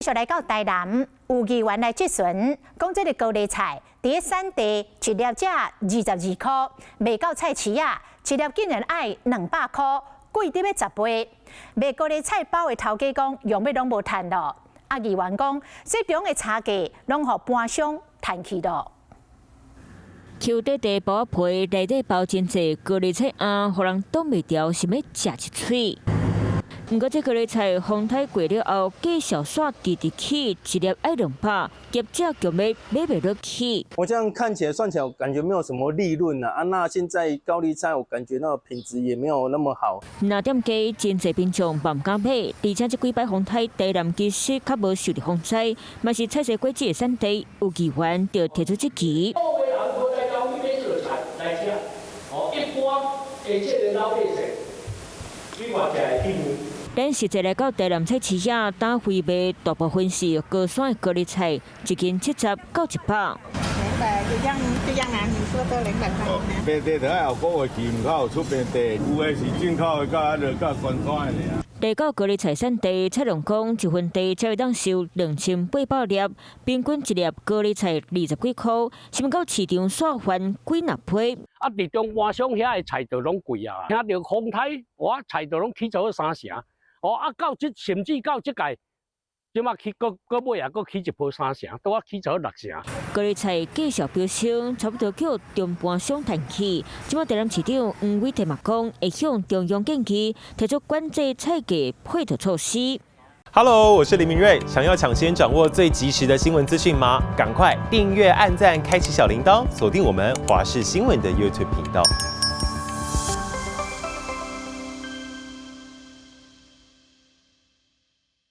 续来到台南，有议员来质询，讲这个高丽菜伫产地一粒只22块，卖到菜市啊，一粒竟然要200块，贵得要10倍。卖高丽菜包的头家讲，用要拢无赚咯。啊，议员讲，这中的差价拢互盘商赚去咯。Q 底底包皮内底包真济高丽菜啊，互人挡袂牢，想要食一喙。不过这高丽菜风台过了后，继续煞直直起，一粒要200，业者强要买袂落去。我这样看起来算起来，我感觉没有什么利润啊。那现在高丽菜，我感觉那个品质也没有那么好。那店家真济民众嘛唔敢买，而且这几摆风台台南其实较无受到风灾，嘛是菜色果子的产地，有议员就提出这期。咱实际来到台南菜市啊，打回卖大部分是高山的高丽菜，一斤70到100。200，这样啊，你说都200块。本地台后个月期唔较有出本地，有的是进口的，甲关山的尔。地到高丽菜产地，菜农讲一份地才会当收2800粒，平均一粒高丽菜20几块，想到市场煞还几纳倍。啊，伫中华商遐的菜就拢贵啊，听到风台，我菜就拢起咗3成。哦，啊，到甚至到即届，即马起搁尾啊，搁起1倍3成，拄啊起咗6成。高丽菜继续飙升，差不多叫中盘商赚起。即马台南市长黄伟提嘛讲，会向中央建议提出管制菜价配套措施。Hello， 我是林明瑞。想要抢先掌握最及时的新闻资讯吗？赶快订阅、按赞、开启小铃铛，锁定我们华视新闻的 YouTube 频道。